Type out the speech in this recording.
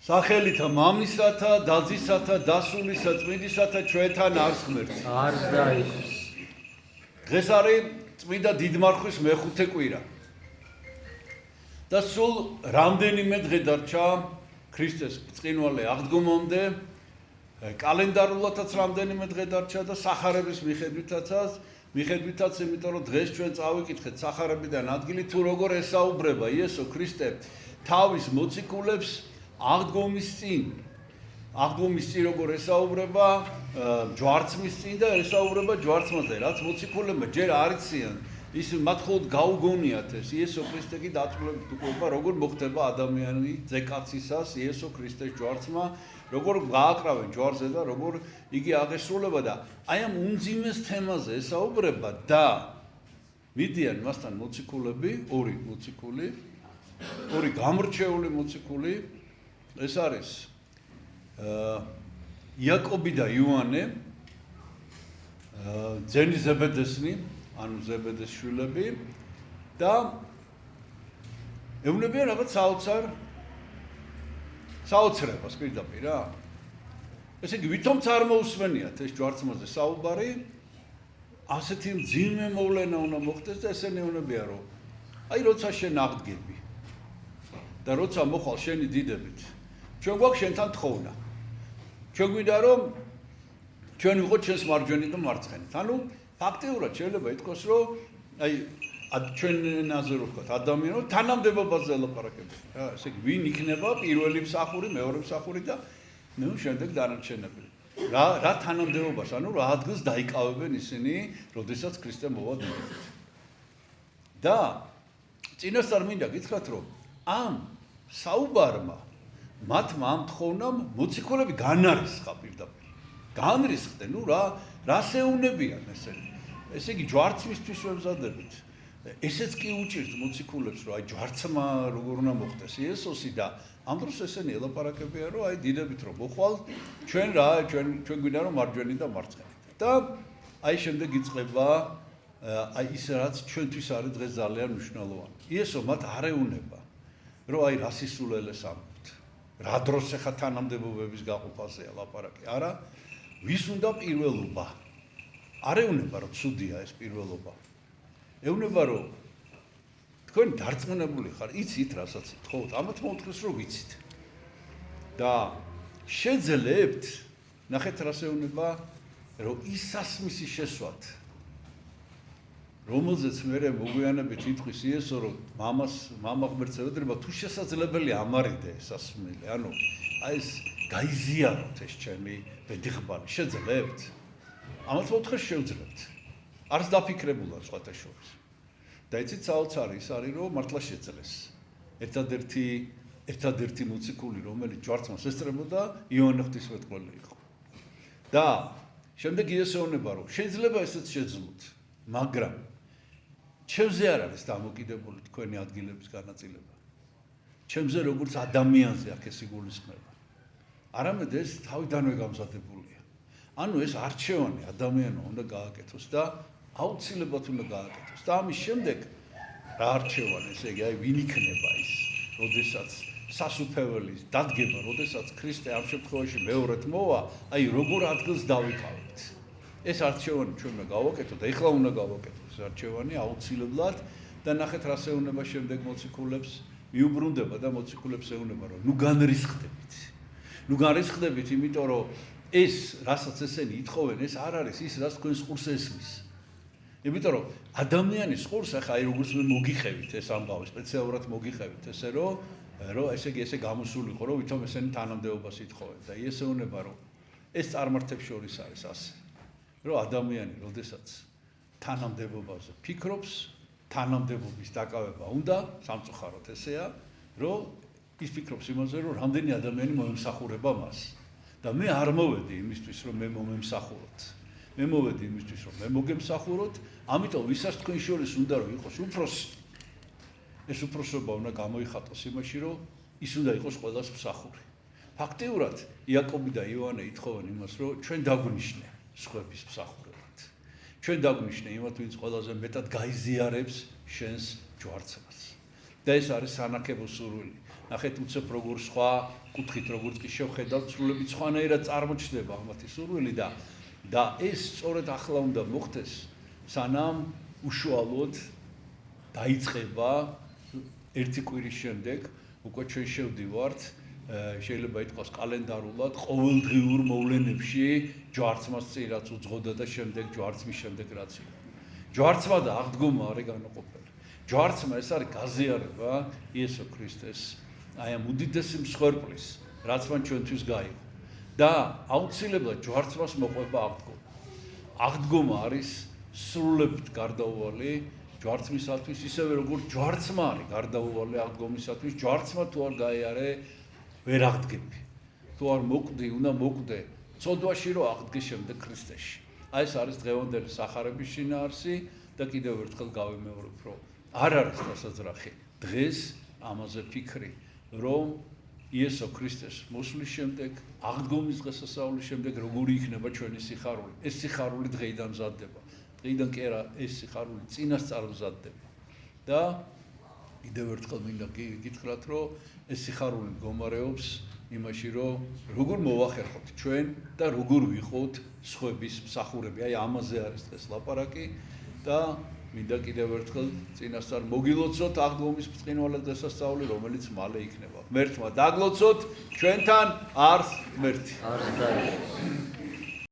სახელითა მამისათა, დაზისათა, დასულისა, წმინდისათა ჩვენთან არს ღმერთი. არს და იყოს. დღეს არის წმინდა დიდმარხვის მეხუთე კვირა. და სულ რამდენიმე დღე დარჩა ქრისტეს ბრწყინვალე აღდგომამდე, კალენდარულადაც რამდენიმე დღე დარჩა და სახარების მიხედვითაც, იმიტომ რომ დღეს ჩვენ წავიკითხეთ სახარებიდან ადგილი თუ როგორ ესაუბრება იესო ქრისტე თავის მოციქულებს აღდგომის წინ როგორ ესაუბრება ჯვარცმის წინ და ესაუბრება ჯვარცმაზე, რაც მოციქულებმა ჯერ არ იციან, ის მათ მხოლოდ გაუგონიათ ეს იესო ქრისტე კი დაწვრილებით უყვება, როგორ მოხდება ადამიანი ძეკაცისას იესო ქრისტეს ჯვარცმა, როგორ გააკრავენ ჯვარზე და როგორ იგი აღესრულება და აი ამ უმძიმეს თემაზე ესაუბრება და მიდიან მასთან მოციქულები, ორი მოციქული, ორი გამრჩეული მოციქული, ეს არის იაკობი და იოანე, ძენი ზებედესნი, ანუ ზებედეს შვილები და ეუბნებიან რაღაც საოცრებას პირდაპირ რა. ესე იგი ვითომც არ მოусმენიათ ეს ჯვარცმაზე საუბარი, ასეთი მძიმე მოვლენა უნდა მოხდეს და ესენი ეუბნებიან რომ აი როცა შენ აღდგები და როცა მოხვალ შენი დიდებით, ჩვენ გვაქვს შენთან თხოვნა. ჩვენ გვინდა რომ ჩვენ ვიყოთ ჩვენს მარჯვენით და მარცხენით. ანუ ფაქტიურად შეიძლება ითქვას, რომ აი ჩვენ ენაზე რო ვთქვათ, ადამიანო თანამდებობაზე ლაპარაკებთ. რა, ესე იგი ვინ იქნება პირველი მსახური, მეორე მსახური და ნუ შემდეგ დანარჩენები. რა თანამდებობას, ანუ რა ადგილს დაიკავებენ ისინი, როდესაც ქრისტე მოვა დიდებით. და წინასწარ მინდა გითხრათ, რომ ამ საუბარმა მათმა ამ თხოვნამ მოციქულები განარისხა პირდაპირ. განრისხდნენ, ნუ რა შეუნებიან ესენი. ესე იგი ჯვარცმისთვის ვემზადებით. ესეც კი უჭირთ მოციქულებს, რომ აი ჯვარცმა როგორ უნდა მოხდეს იესოსი და ამ დროს ესენი ელაპარაკებიან, რომ აი დიდებით რომ მოხვალ, ჩვენ გვინდა რომ მარჯვენით და მარცხენით. და აი შემდეგ იწყება აი ის რაც ჩვენთვის არის დღეს ძალიან მნიშვნელოვანი. იესო მათ არ ეუნება, რომ აი რა სისულელეს ამბობთ. რა დროს ახლა თანამდებობების გაყოფაზეა ლაპარაკი. არა, ვის უნდა პირველობა? არ ეუნება, რომ ცუდია ეს პირველობა. ეუნება, რომ თქვენ დარწმუნებული ხარ, იცით რასაც თხოვთ, ამათ მოუთხეს, რომ ვიცით. და შეძლებთ, ნახეთ რას ეუნება, რომ ის სასმისი შესვათ, რომელზეც მე მოგვიანებით იტყვის იესო, რომ მამა ღმერთს ევედრება, თუ შესაძლებელია ამარიდე სასმელი, ანუ აი ეს გაიზიაროთ ეს ჩემი ბედიღბალი, შეძლებთ? ამათ მოუთხეს შევძლებთ. არც დაფიქრებულა სხვათა შორის. და იცით საოცარი ის არის, რომ მართლა შეძლეს. ერთადერთი მოციქული, რომელიც ჯვარცმას ესწრებოდა, იოანე ღვთისმეტყველი იყო. და შემდეგ იესო ეუბნება, რომ შეიძლება ესეც შეძლოთ, მაგრამ ჩემზე არ არის დამოკიდებული თქვენი ადგილების განაწილება. ჩემზე როგორც ადამიანზე აქ ეს იგულისხმება. არამედ ეს თავიდანვე გამზადებულია. ანუ ეს არჩევანი ადამიანმა უნდა გააკეთოს და აუცილებლად უნდა გააკეთოს. და ამის შემდეგ რა არჩევანი, ესე იგი, აი ვინ იქნება ის, როდესაც სასუფეველი დადგება, როდესაც ქრისტე ამ შემთხვევაში მეორედ მოვა, აი როგორ ადგილს დავიკავებთ. ეს არჩევანი ჩვენ უნდა გავაკეთოთ და ეხლა უნდა გავაკეთოთ ეს არჩევანი აუცილებლად და ნახეთ რას ეუბნება შემდეგ მოციქულებს, მიუბრუნდება და მოციქულებს ეუბნება, რომ ნუ განრისხდებით. ნუ განრისხდებით, იმიტომ რომ ეს, რასაც ესენი ითხოვენ, ეს არ არის ის, რაც თქვენს ყურს ესმის. იმიტომ რომ ადამიანის ყურს ახლა აი როგორც მე მოგიხევით ეს ამბავი, სპეციალურად მოგიხევით, ესე რომ ესე იგი ესე გამოსულიყო, რომ ვითომ ესენი თანამდებობას ითხოვენ და ეს ეუბნება, რომ ეს წარმართებს შორის არის ასე. რომ ადამიანი, როდესაც თანამდებობაზე ფიქრობს, თანამდებობის დაკავება უნდა, სამწუხაროდ ესეა, რომ ის ფიქრობს იმაზე, რომ რამდენი ადამიანი მოემსახურება მას. და მე არ მოვედი იმისთვის, რომ მე მომემსახუროთ. მე მოვედი იმისთვის, რომ მე მოგემსახუროთ, ამიტომ ვისაც თქვენ შორის უნდა რომ იყოს უფროსი. ეს უფროსობა უნდა გამოიხატოს იმაში, რომ ის უნდა იყოს ყველას მსახური. ფაქტიურად იაკობი და იოანე ითხოვენ იმას, რომ ჩვენ დაგვნიშნე სხვების მსახურებად. ჩვენ დაგვნიშნე იმათ, ვინც ყველაზე მეტად გაიზიარებს შენს ჯვარცმას. და ეს არის სანაკებო სურვილი. ნახეთ უცებ როგორ სხვა კუთხით როგორც კი შევხედავთ, სრულებით სხვანაირად წარმოჩნდება ამათი სურვილი და ეს სწორედ ახლა უნდა მოხდეს, სანამ უშუალოდ დაიწყება ერთი კვირის შემდეგ უკვე ჩვენ შევდივართ შეიძლება ითქვას კალენდარულად ყოველდღიურ მოვლენებში ჯვარცმას წინ რაც უძღოდა და შემდეგ ჯვარცმის შემდეგ რაც იყო. ჯვარცმა და აღდგომა არის განუყოფელი. ჯვარცმა ეს არის გაზიარება იესო ქრისტეს აი ამ უდიდესი მსხვერპლის რაც მან ჩვენთვის გაიღო და აუცილებლად ჯვარცმას მოყვება აღდგომა. აღდგომა არის სრულებით გარდაუვალი ჯვარცმისათვის, ისევე როგორც ჯვარცმა არის გარდაუვალი აღდგომისათვის, ჯვარცმა თუ არ გაიარე ვერ აღდგები. თუ არ მოკვდი, უნდა მოკვდე ცოდვაში რომ აღდგეს შემდეგ ქრისტეში. აი ეს არის დღევანდელი სახარების შინაარსი და კიდევ ერთხელ გავიმეორებ, რომ არ არის დასაძრახი დღეს ამაზე ფიქრი, რომ იესო ქრისტეს მოსვლის შემდეგ, აღდგომის დღესასწაულის შემდეგ როგორი იქნება ჩვენი სიხარული. ეს სიხარული დღეიდან მზადდება. დღეიდან კი არა, ეს სიხარული წინასწარ მზადდება. და კიდევ ერთხელ მინდა გითხრათ, რომ ეს სიხარული მდგომარეობს იმაში, რომ როგორ მოვახერხოთ ჩვენ და როგორ ვიყოთ სხვების მსახურები. აი ამაზე არის დღეს ლაპარაკი და მინდა კიდევ ერთხელ წინასწარ მოგილოცოთ აღდგომის ბრწყინვალე დღესასწაული, რომელიც მალე იქნება. ღმერთმა დაგლოცოთ, ჩვენთან არს ღმერთი.